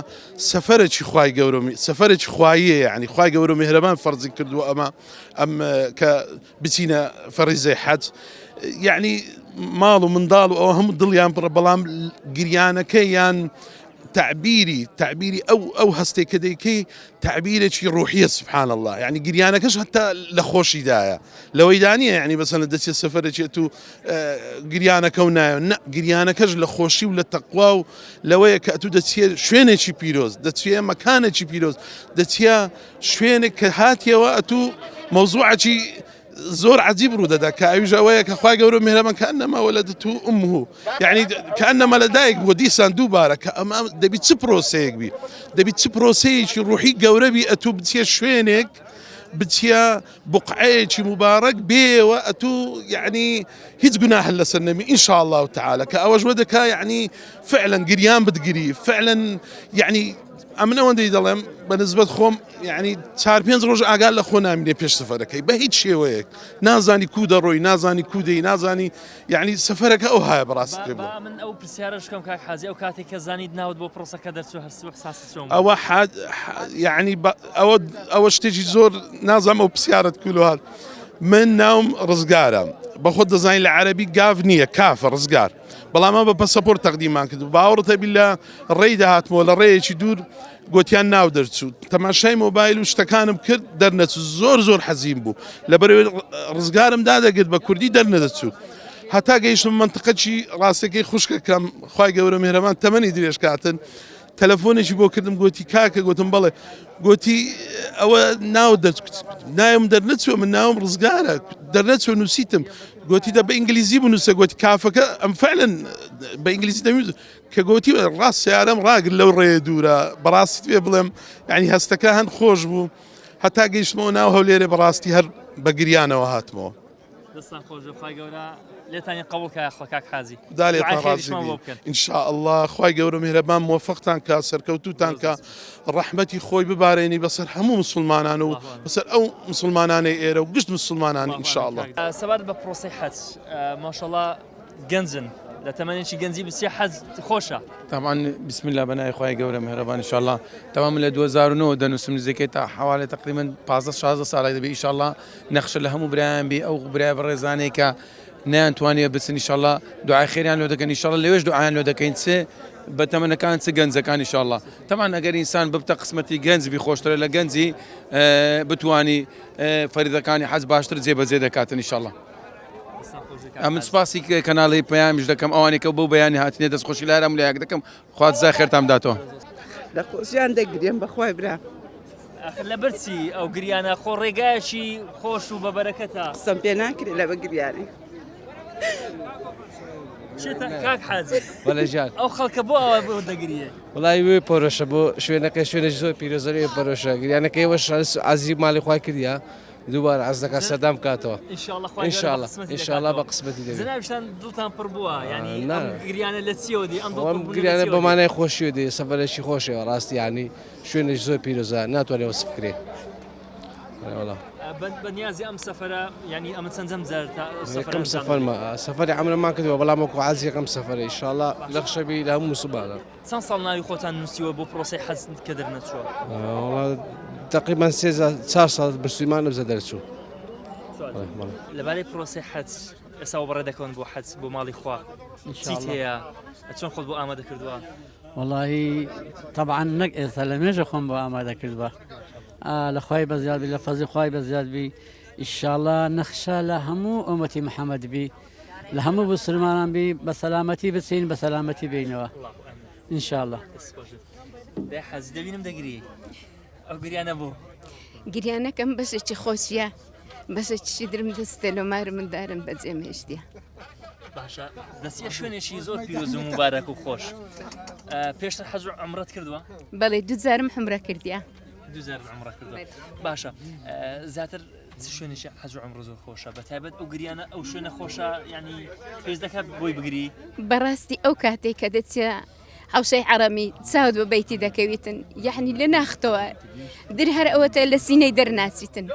سەفەرێکی خوای گەورە سەفەرێکی خواییە یعنی خوای گەورە و میهرەبان فەرزی کردووە ئەم کە بچینە فەریزەی حەج یعنی ماڵ و منداڵ و ئەوە هەموو دڵیان پڕە بەڵام گریانەکەی یان تعبيري او هەستێک کە دەیکەی تعبیرێکی ڕوحیە سبحان الله يعني گریانەکەش هەتا لە خۆشی دایە لەوەی دانیە يعني بەسەنە دەچێت سەفەرێکێت و گریانەکە و نایە گریانەکەش لە خۆشی و لە تەقوا و لەوەیە کە ئەتوو دەچێت شوێنێکی پیرۆز دەچێت مەکانێکی پیرۆز دەچێت شوێنێک کە هاتیەوە ئەتوو مەوزوعەکی زۆر عجیب ڕوو دەدا کە ئەویش ئەوەیە کە خوای گەورە میهرەبان کەئەنەما وەلەدەتهو ئومه یعنی کەئەنەما لەدایک بووە دیسان دووبارە کە ئەمە دەبی چ پرۆسەیەک بی دەبی چ پرۆسەیەکی ڕوحی گەورە بی ئەتوو بچێ شوێنێک بچیە بقعەیەکی مبارەک بێوە ئەتوو یعنی هیچ گوناح لەسەر نەبی ئین شاء الله تعالى کە ئەوەش وەدەکا یعنی فعلا گریان بتگری فعلا یعنی ئەمن ئەوەندەی دەڵێم بەنسبەت خۆم یعنی 4-5 ڕۆژ ئاگال لە خۆ نامینێ پێش سەفەرەکەی بە هیچ شێوەیەک نازانی کو دەڕۆی نازانی کو دەی نازانی یعنی سەفەرەکە ئەو هایە بەڕاستی پێ بوو من ئەو پرسیارەش کەم کاک حەزی ئەو کاتێک کە زانیت ناوت بۆ پرۆسەکە دەرچوو هەرسوو حساسی چۆن ئەوە یعنی ئەوە شتێکی زۆر نازانم ئەو پرسیارت کولوهات من ناوم ڕزگارە بەخۆت دەزانین لە عەرەبی گاو نییە کافە ڕزگار بەڵام ئەمە بە پەسەپۆرت تەقدیمان کرد باوەڕتە بی لە ڕێی داهاتمەوە لە ڕێیەکی دوور گوتیان ناو دەرچوو تەماشای مۆبایل و شتەکانم کرد دەرنەچوو زۆر حەزیم بوو لەبەرەوەی ڕزگارم دادەگرت بە کوردی دەرنەدەچوو هەتا گەیشتم منتقەی ڕاستەکەی خوشکەکەم خوای گەورە میهرەبان تەمەنی درێژ کاتن تەلەفۆنێکی بۆ کردم گوتی کاکە گوتم بەڵێ گوتی ئەوە ناو ناوم دەرنەچوە من ناوم ڕزگارە دەرنەچوە نووسیتم گوتی دە بە ئینگلیزی بنووسە گوتی کافەکە ئەم فعلا بە ئینگلیزی دەمیوت کە گوتی ڕاست سیارەم ڕاگر لەو ڕێ دوورە بەڕاستی پێ بڵێم یعنی هەستەکە هەند خۆش بوو هەتا گەیشتمەوە ناو هەولێرە بەڕاستی هەر بە گریانەوە هاتمەوە دەستان خۆش خوای گەورە لێتانی قبول کە کاک حەزی دالێتان ڕازی ئین شاء الله خوای گەورە میهرەبان موفقتان کا سەرکەوتوتان کا ڕەحمەتی خۆی ببارێنی بەسەر هەموو مسلمانان و بەسەر ئەو مسلمانانەی ئێرە و گشت مسلمانان ئین شاء الله سەبارەت بە پرۆسەی حەج ماشەڵڵا گەنجن لە تەمەنێکی گەنجی بچێ حەج خۆشە طبعا بسم الله بنای خوای گەورە میهرەبان ان شاء الله تمام لە 2009 دەنووسم نزیکەی تا حوالی تقریبا 15-16 ساڵی دەبێ ان شاء الله نەخشە لە هەموو برایان بی ئەو برای بەڕێزانەی کە نەیانتوانێ بچن ان شاء الله دوعای خێریان لۆ دەکەن ان شاء الله لەوێش دوعایان لۆ دەکەین چ بە تەمەنەکان چ گەنجەکان ان شاء الله طبعا ئەگەر ئینسان ببتە قسمەتی گەنج بی خۆشترە لە گەنجی بتوانی فەریدەکانی حەج باشتر جێبەجێ دەکاتن ان شاء الله ئەمن سپاسی کەناڵی پەیامیش دەکەم ئەوانی کە بەو بەیانی هاتنێ دەستخۆشی لارەم لایەک دەکەم خوات زای خێرتان بداتەوە لە خۆشیان دەگرێم بەخوای برا لە بەرچی ئەو گریانە خۆ ڕێگایەکی خۆش و بەبەرەکەتە قسەم پێ ناکرێت لە بە گریانی کاک حەزی وەلەژان ئەو خەڵکە بۆ ئەوە بۆ دەگریە وڵای وێ پۆرۆشە بۆ شوێنەکەی شوێنەی زۆر پیرۆزەری پەرۆشە گریانەکەی وەش عەزی ماڵی خوای کردیا دووبارە عەز دەکات سەردام کاتەوە ئینشاءالله بە قسمەتی دەبێت زەناویشتان دڵتان پڕ بووە ینی ئەم گریانە لە چیەوە دی ئەم گریانە بەمانای خۆشیوە دی سەفەرێکی خۆشەوە ڕاستی ینی شوێنێکی زۆر پیرۆزە ناتوانێت وەسف بکرێت بەنیازی ئەم سەفەرە ینی ئەمە چەندەم جار یەکەم سەفەرمە سەفەری عەمرەمان کردووە بەڵام وەکو عەز یەکەم سەفەرە ئینشاءالله لە خشەبی لە هەموو موسڵمانە چەند ساڵ ناوی خۆتان نووسیوە بۆ پرۆسەی حەج کە دەرنەچووە تقریبا 4 ساڵ برسویمان نەبزە دەرچوو لەبارەی پرۆسەی حەج ئێستا بەڕێ دەکەون بۆ حەج بۆ ماڵی خوا چیت هەیە چۆن خۆت بۆ ئامادە کردووە والله طبعا نەک ئێستا لە مێژە خۆم بۆ ئامادە کردووە لە خوای بەزیاد بی لە فەزلی خوای بەزیاد بی ئینشاءالله نەخشە لە هەموو ئومەتی محەممەد بی لە هەموو بسلمانان بی بە سەلامەتی بچین بە سەلامەتی بینەوە ئینشاءالله حەز دەبینم دەگری ئەو گریانە بوو گریانەکەم بەسێکی خۆشیە بەشە چی درم دەستە لە مار من دارم بەجێم هێشتە. باشە دەستیە شوێنێکی زۆر پیرۆز و مبارەک و خۆش. پێشتر حەز و عومرەت کردووە؟ بەڵێ دوو جارم عومرە کردیە. دوو جار عومرە کردووە. باشە زیاتر شوێنێکی حەز و عومرە زۆر خۆشە بەتایبەت ئەو گریانە ئەو شوێنە خۆشە ینی پێش دەکات بۆی بگری؟ بەڕاستی ئەو کاتێک کە دەچە حوشەی عەرەمی چاوت بە بەیتی دەکەویتن یعنی لە ناختەوە در هەر ئەوەتە لە سینەی دەرناچیتن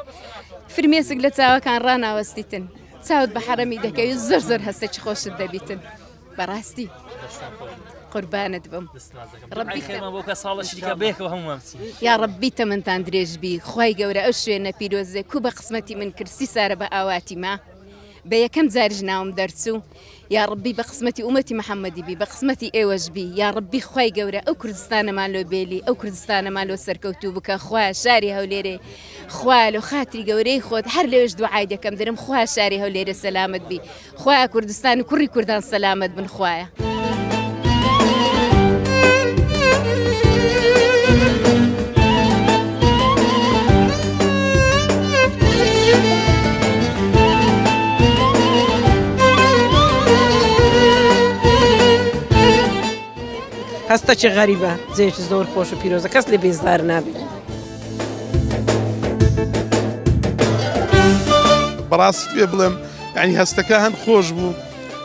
فرمێسک لە چاوەکان ڕاناوەستیتن چاوت بە حەرەمی دەکەویت زۆر زۆر هەستێکی خۆشت دەبیتن بەڕاستی قوربانت بم یا ڕەبی تەمەتان درێژ بی خی گەورە ئەو شوێنە پیرۆزێ کو بە قسمەتی من کرد سی سارە بە ئاواتی ما بە یەکەم جارژ ناوم دەرچوو یا ڕبی بە قسمەتی ئومەتی محەممەدی بی بە قسمەتی ئێوەش بی یا ڕبی خی گەورە ئەو کوردستانەمان لۆ بێلی ئەو کوردستانەمان لۆ سەرکەوتوو بکە خوا شاری هەولێرێ خوا لە خاتری گەورەی خۆت هەر لێش دوعای دەکەم دەرم خوا شاری هەولێرە سەلامت بی خوا کوردستان و کوڕی کوردان سەلامت بن خوایە. هەستەکی غەریبە جێکی زۆر خۆش و پیرۆزە کەس لێ بێزدار نابێت. بەڕاستی پێ بڵێم ینی هەستەکە هەند خۆش بوو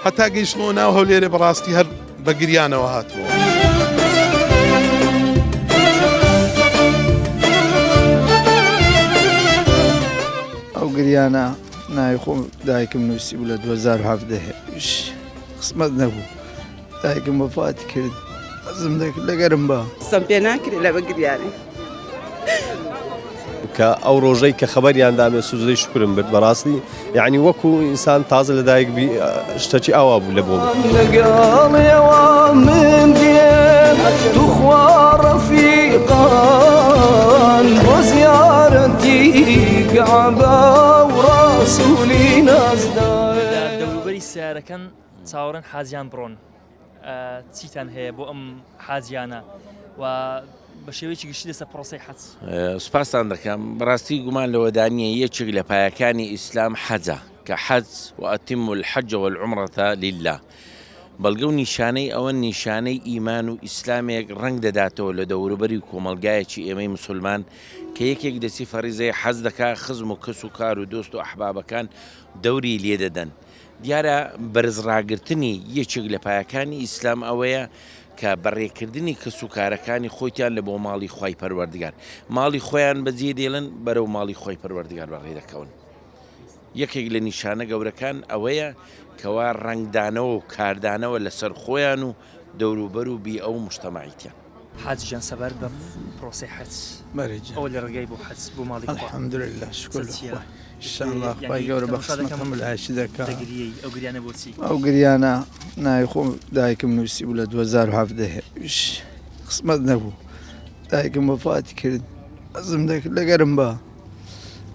هەتا گەیشتمەوە ناو هەولێرە بەڕاستی هەر بە گریانەوە هاتووە. ئەو گریانە ناوی خۆم دایکم نووسی بوو لە 2017 قسمەت نەبوو دایکم وەفاتی کرد ئەزم دەکرد لەگەرم بە سەم پێ ناکرێت لە بە گریانێ کە ئەو ڕۆژەی کە خەبەریان دامێ سوزەی شکرم برد بەڕاستی یعنی وەکو ئینسان تازە لە دایک بی شتێکی ئاوا بوو لە بۆ لەگەڵێەوە من دێم توخوا ڕەفیقان بۆ زیارەتی کەعبە و ڕەسوولی نازدار. دەوروبەری سیارەکەن چاوەڕێن حاجیان بڕۆن چیتان هەیە بۆ ئەم حاجیانە و بە شێوەیەکی گشتی لەسەر پرۆسەی حەج؟ سوپاسان دەکەم بەڕاستی گومان لەوەدانیە یەکێک لە پایەکانی ئیسلام حەجە کە حەج وئەتیموا الحەج والعومرەة لله بەڵگە و نیشانەی ئەوە نیشانەی ئیمان و ئیسلامێک ڕنگ دەداتەوە لە دەوروبەری کۆمەلگایەکی ئێمەی مسلمان کە یەکێک دەچی فەریزەی حەج دەکا خزم و کەس و کار و دۆست و ئەحبابەکان دەوری لێ دەدەن. دیارە بەرزڕاگرتنی یەکێک لە پایەکانی ئیسلام ئەوەیە کە بەڕێکردنی کەس و کارەکانی خۆیان لە بۆ ماڵی خۆی پەروەردگار ماڵی خۆیان بەجێ دێڵن بەرەو ماڵی خۆی پەروەردگار بەڕێ دەکەون. یەکێک لە نیشانە گەورەکان ئەوەیە کەوا ڕنگدانەوە و کاردانەوە لەسەر خۆیان و دەوروبەر و بی ئەو مشتەماعیتیان. حاجیان سەبەر بە پرۆسەی حەج ئەوە لە ڕێگای بۆ حەج بۆ ماڵی الحەمدولله شکر ئینشاءالله خی گەورە بە قسمەتم لایشی دەکات. ئەو گریانە بۆچی؟ ئەو گریانە ناوی خۆم دایکم نووسی بوو لە 2017 قسمەت نەبوو دایکم وەفاتی کرد ئەزم دەکرد لەگەرم بە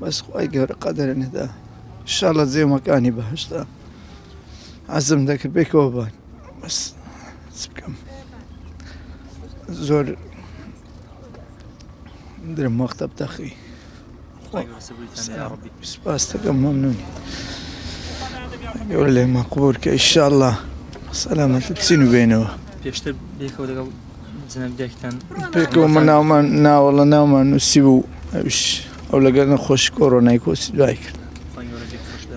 بەس خی گەورە قەدەرە نەدا ئینشاءالله جێمەکانی بەهشتا عەزم دەکرد بێکەوە بان بەس چ بکەم زۆر درم وەختە بتەخی سپاس دەکەم مەمنونی گەورە لێمە قبول کە ئینشاءالله سەلامەتت بچین و بێنەوە. پێشتر بێکەوە لەگەڵ جناب دایکتان پێکەوە من ناومان ناوەڵە ناومان نووسی بوو ئەوش ئەو لەگەڵ نەخۆشی کۆڕۆنای کۆچی دوای کرد.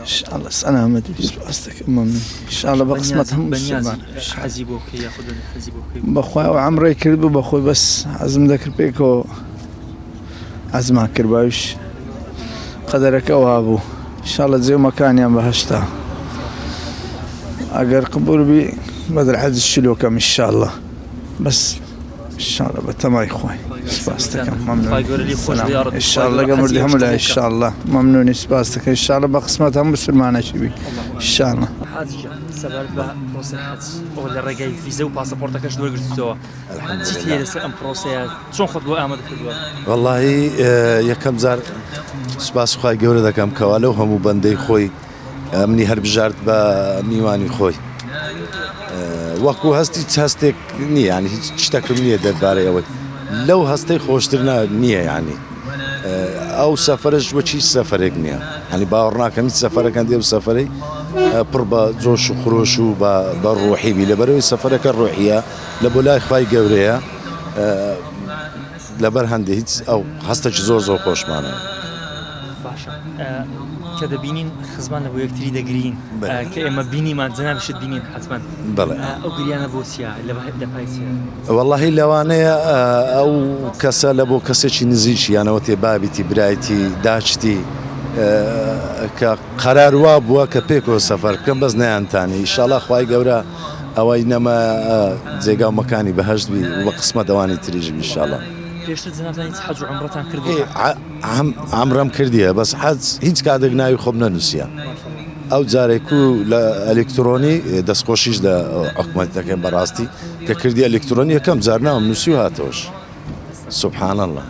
ئینشاءالله سەلامەت و سپاس دەکەم مەمنون ئینشاءالله بە قسمەت هەموو مسلمان حەزی بۆ بکەی یاخود حەزی بۆ بکەی بەخوای ئەو عەمرەی کرد بوو بەخۆی بەس عەزم دەکرد پێکەوە عەزمان کرد باویش قەدەرەکە وا بوو ئینشاءالله جێمەکانیان بەهشتا ئەگەر قبول بی بەدر حەج شلۆکەم ئینشاءالله بەس ئینشاءالله بە تەمای خۆی سپاس دەکەم مەمنون ئینشاءالله گەمردی هەموو لای ئینشاءالله مەمنونی سپاس دەکەم ئینشاءالله بە قسمەت هەموو مسلمانێکی بی ئینشاءالله. حاجیان سەبەر بە پرۆسەی حەج ئەوە لە ڕێگای ڤیزە و پاسەپۆرتەکەش وەرگرتووە چیت هەیە لەسەر ئەم پرۆسەیە چۆن خۆت بۆ ئامادە کردووە؟ وەڵاهی یەکەم جار سوپاس خی گەورە دەکەم کەوا لەو هەموو بەندەی خۆی منی هەر بژارد بە میوانی خۆی وەکو هەستی هەستێک نییە ینی هیچ شتێکم نییە دەربارەی ئەوەی لەو هەستەی خۆشتر نییە ینی ئەو سەفەرش وەچی سەفەرێک نییە هەنی باوەڕ ناکەم هیچ سەفەرەکان دێ سەفەرەی پڕ بە جۆش و خرۆش و بە ڕۆحیبی لەبەرەوەی سەفەرەکە ڕۆحیە لە بۆ لای خوای گەورەیە لەبەر هەندێک هیچ ئەو هەستێکی زۆر زۆر خۆشمانە. باشە کە دەبینین خزمان لە بۆ یەکتری دەگرین کە ئێمە بینیمان جەنابشت بینین حتمەن بەڵێ ئەو گریانە بۆ چیە لە پای چیە؟ وەڵاهی لەوانەیە ئەو کەسە لە بۆ کەسێکی نزیکی یانەوە تێ بابیتی برایەتی داچتی کە قەرار وا بووە کە پێکەوە سەفەر بکەم بەس نەیانتانی ئینشاڵڵا خوای گەورە ئەوەی نەمە جێگا و مەکانی بەهەشت بی و بە قسمەت ئەوانی تریژ بی ئینشاڵڵا. پێشتر جەنابزان هیچ حەج و عومرەتان کردووە؟ عەمرەم کردیە بەس حەج هیچ کاتێک ناوی خۆم نەنووسیە. ئەو جارێک و لە ئەلکترۆنی دەستخۆشیش لە حکومەتەکەم بەڕاستی کە کردی ئەلکترۆنی یەکەم جار ناوم نووسی و هاتەوەش. سبحان الله.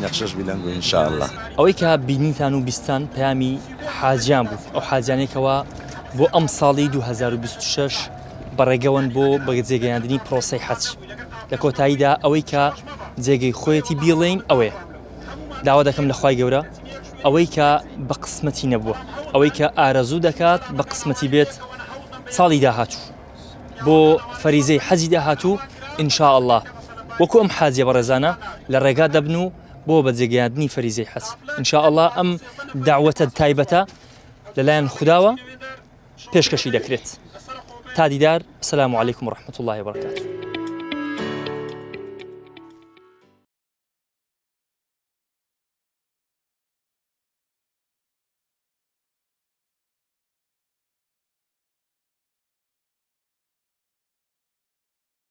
نەخشەش بیلەنگو ئینشاءالله. ئەوەی کە بینیتان و بیستان پەیامی حاجیان بوو ئەو حاجیانێکەوە بۆ ئەم ساڵی 2026 بەڕێگەون بۆ بەجێگەیاندنی پرۆسەی حەج. لە کۆتاییدا ئەوەی کە جێگەی خۆیەتی بیڵێین ئەوەیە داوا دەکەم لە خوای گەورە ئەوەی کە بە قسمەتی نەبووە ئەوەی کە ئارەزوو دەکات بە قسمەتی بێت ساڵی داهاتوو بۆ فەریزەی حەجی داهاتوو ئینشاءالله وەکو ئەم حاجیە بەڕێزانە لە ڕێگا دەبن و بۆ بەجێگەیاندنی فەریزەی حەج ئینشاءالله ئەم داوەتە تایبەتە لەلایەن خوداوە پێشکەشی دەکرێت. تا دیدار، السلام علیکم ورحمة الله وبركاته.